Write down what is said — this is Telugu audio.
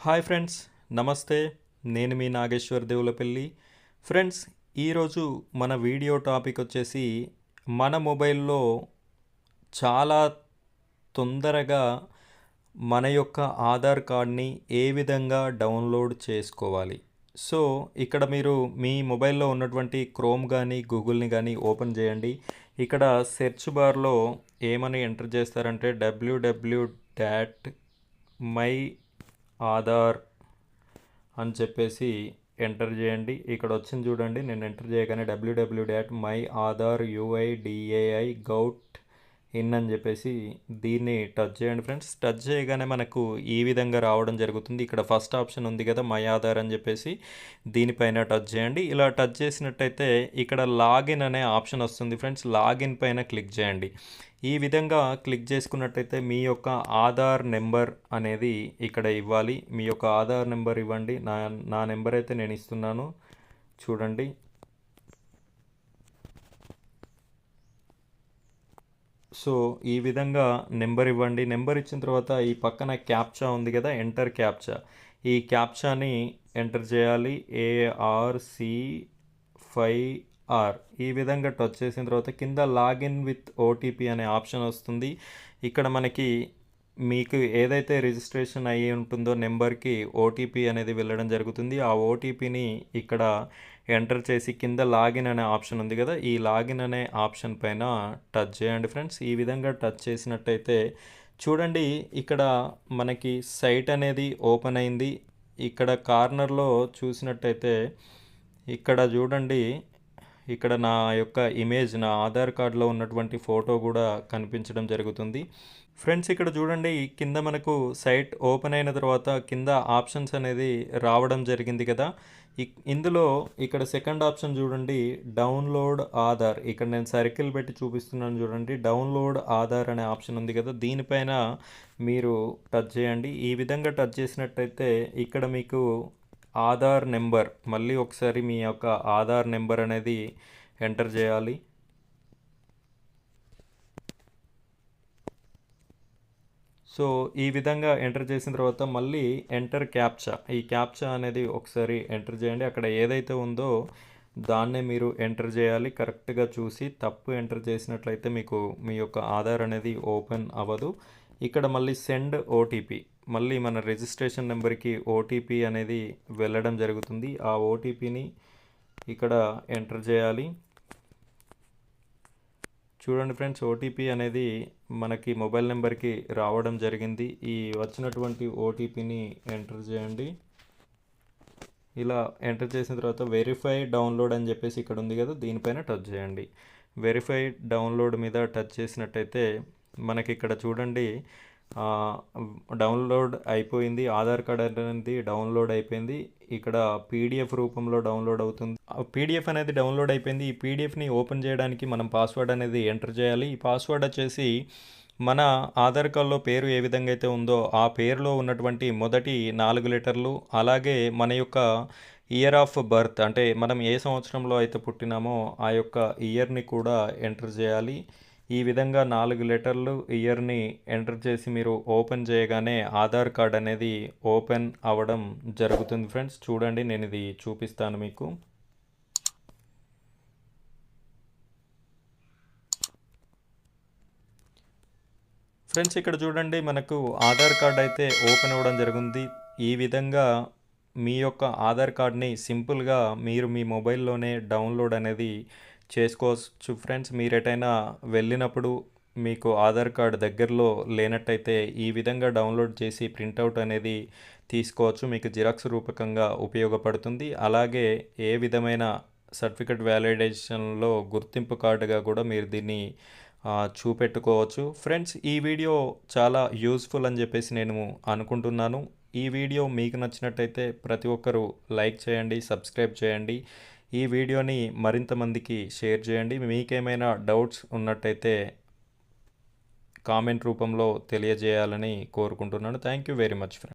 హాయ్ ఫ్రెండ్స్, నమస్తే. నేను మీ నాగేశ్వర్ దేవులపల్లి. ఫ్రెండ్స్, ఈరోజు మన వీడియో టాపిక్ వచ్చేసి మన మొబైల్లో చాలా తొందరగా మన యొక్క ఆధార్ కార్డ్ని ఏ విధంగా డౌన్లోడ్ చేసుకోవాలి. సో ఇక్కడ మీరు మీ మొబైల్లో ఉన్నటువంటి క్రోమ్ కానీ గూగుల్ని కానీ ఓపెన్ చేయండి. ఇక్కడ సెర్చ్ బార్లో ఏమని ఎంటర్ చేస్తారంటే www.మై ఆధార్ అని చెప్పేసి ఎంటర్ చేయండి. ఇక్కడ వచ్చింది చూడండి. నేను ఎంటర్ చేయగానే www.myadharuidai.gov.in అని చెప్పేసి దీన్ని టచ్ చేయండి ఫ్రెండ్స్. టచ్ చేయగానే మనకు ఈ విధంగా రావడం జరుగుతుంది. ఇక్కడ ఫస్ట్ ఆప్షన్ ఉంది కదా, మై ఆధార్ అని చెప్పేసి, దీనిపైన టచ్ చేయండి. ఇలా టచ్ చేసినట్టయితే ఇక్కడ లాగిన్ అనే ఆప్షన్ వస్తుంది ఫ్రెండ్స్. లాగిన్ పైన క్లిక్ చేయండి. ఈ విధంగా క్లిక్ చేసుకున్నట్టయితే మీ యొక్క ఆధార్ నెంబర్ అనేది ఇక్కడ ఇవ్వాలి. మీ యొక్క ఆధార్ నెంబర్ ఇవ్వండి. నా నెంబర్ అయితే నేను ఇస్తున్నాను, చూడండి. సో ఈ విధంగా నెంబర్ ఇవ్వండి. నెంబర్ ఇచ్చిన తర్వాత ఈ పక్కన క్యాప్చా ఉంది కదా, ఎంటర్ క్యాప్చా. ఈ క్యాప్చాని ఎంటర్ చేయాలి. ARC5R. ఈ విధంగా టచ్ చేసిన తర్వాత కింద లాగిన్ విత్ ఓటీపీ అనే ఆప్షన్ వస్తుంది. ఇక్కడ మనకి మీకు ఏదైతే రిజిస్ట్రేషన్ అయ్యి ఉంటుందో నెంబర్కి ఓటీపీ అనేది వెళ్ళడం జరుగుతుంది. ఆ ఓటీపీని ఇక్కడ ఎంటర్ చేసి కింద లాగిన్ అనే ఆప్షన్ ఉంది కదా, ఈ లాగిన్ అనే ఆప్షన్ పైన టచ్ చేయండి ఫ్రెండ్స్. ఈ విధంగా టచ్ చేసినట్టయితే చూడండి, ఇక్కడ మనకి సైట్ అనేది ఓపెన్ అయింది. ఇక్కడ కార్నర్లో చూసినట్టయితే ఇక్కడ చూడండి, ఇక్కడ నా యొక్క ఇమేజ్, నా ఆధార్ కార్డులో ఉన్నటువంటి ఫోటో కూడా కనిపించడం జరుగుతుంది ఫ్రెండ్స్. ఇక్కడ చూడండి, కింద మనకు సైట్ ఓపెన్ అయిన తర్వాత కింద ఆప్షన్స్ అనేది రావడం జరిగింది కదా. ఇందులో ఇక్కడ సెకండ్ ఆప్షన్ చూడండి, డౌన్లోడ్ ఆధార్. ఇక్కడ నేను సర్కిల్ పెట్టి చూపిస్తున్నాను చూడండి. డౌన్లోడ్ ఆధార్ అనే ఆప్షన్ ఉంది కదా, దీనిపైన మీరు టచ్ చేయండి. ఈ విధంగా టచ్ చేసినట్టయితే ఇక్కడ మీకు ఆధార్ నెంబర్, మళ్ళీ ఒకసారి మీ యొక్క ఆధార్ నెంబర్ అనేది ఎంటర్ చేయాలి. సో ఈ విధంగా ఎంటర్ చేసిన తర్వాత మళ్ళీ ఎంటర్ క్యాప్చా. ఈ క్యాప్చా అనేది ఒకసారి ఎంటర్ చేయండి. అక్కడ ఏదైతే ఉందో దాన్నే మీరు ఎంటర్ చేయాలి. కరెక్ట్గా చూసి తప్పు ఎంటర్ చేసినట్లయితే మీకు మీ యొక్క ఆధార్ అనేది ఓపెన్ అవ్వదు. ఇక్కడ మళ్ళీ సెండ్ ఓటీపీ, మళ్ళీ మన రిజిస్ట్రేషన్ నెంబర్కి ఓటీపీ అనేది వెళ్ళడం జరుగుతుంది. ఆ ఓటీపీని ఇక్కడ ఎంటర్ చేయాలి. చూడండి ఫ్రెండ్స్, ఓటీపీ అనేది మనకి మొబైల్ నెంబర్కి రావడం జరిగింది. ఈ వచ్చినటువంటి ఓటీపీని ఎంటర్ చేయండి. ఇలా ఎంటర్ చేసిన తర్వాత వెరిఫై డౌన్లోడ్ అని చెప్పేసి ఇక్కడ ఉంది కదా, దీనిపైన టచ్ చేయండి. వెరిఫై డౌన్లోడ్ మీద టచ్ చేసినట్టయితే మనకి ఇక్కడ చూడండి, డౌన్లోడ్ అయిపోయింది. ఆధార్ కార్డ్ అనేది డౌన్లోడ్ అయిపోయింది. ఇక్కడ పీడిఎఫ్ రూపంలో డౌన్లోడ్ అవుతుంది. పీడిఎఫ్ అనేది డౌన్లోడ్ అయిపోయింది. ఈ పీడిఎఫ్ని ఓపెన్ చేయడానికి మనం పాస్వర్డ్ అనేది ఎంటర్ చేయాలి. ఈ పాస్వర్డ్ వచ్చేసి మన ఆధార్ కార్డులో పేరు ఏ విధంగా అయితే ఉందో ఆ పేరులో ఉన్నటువంటి మొదటి 4 లెటర్లు, అలాగే మన యొక్క ఇయర్ ఆఫ్ బర్త్, అంటే మనం ఏ సంవత్సరంలో అయితే పుట్టినామో ఆ యొక్క ఇయర్ని కూడా ఎంటర్ చేయాలి. ఈ విధంగా 4 లెటర్లు, ఇయర్ని ఎంటర్ చేసి మీరు ఓపెన్ చేయగానే ఆధార్ కార్డ్ అనేది ఓపెన్ అవ్వడం జరుగుతుంది ఫ్రెండ్స్. చూడండి, నేను ఇది చూపిస్తాను మీకు. ఫ్రెండ్స్, ఇక్కడ చూడండి, మనకు ఆధార్ కార్డ్ అయితే ఓపెన్ అవ్వడం జరిగింది. ఈ విధంగా మీ యొక్క ఆధార్ కార్డ్ని సింపుల్గా మీరు మీ మొబైల్లోనే డౌన్లోడ్ అనేది చేసుకోవచ్చు ఫ్రెండ్స్. మీరు ఎటైనా వెళ్ళినప్పుడు మీకు ఆధార్ కార్డ్ దగ్గరలో లేనట్టయితే ఈ విధంగా డౌన్లోడ్ చేసి ప్రింటౌట్ అనేది తీసుకోవచ్చు. మీకు జిరాక్స్ రూపకంగా ఉపయోగపడుతుంది. అలాగే ఏ విధమైన సర్టిఫికెట్ వ్యాలిడేషన్లో గుర్తింపు కార్డుగా కూడా మీరు దీన్ని చూపెట్టుకోవచ్చు ఫ్రెండ్స్. ఈ వీడియో చాలా యూస్ఫుల్ అని చెప్పేసి నేను అనుకుంటున్నాను. ఈ వీడియో మీకు నచ్చినట్టయితే ప్రతి ఒక్కరూ లైక్ చేయండి, సబ్స్క్రైబ్ చేయండి. ఈ వీడియోని మరింత మందికి షేర్ చేయండి. మీకేమైనా డౌట్స్ ఉన్నట్టయితే కామెంట్ రూపంలో తెలియజేయాలని కోరుకుంటున్నాను. Thank you very much friends.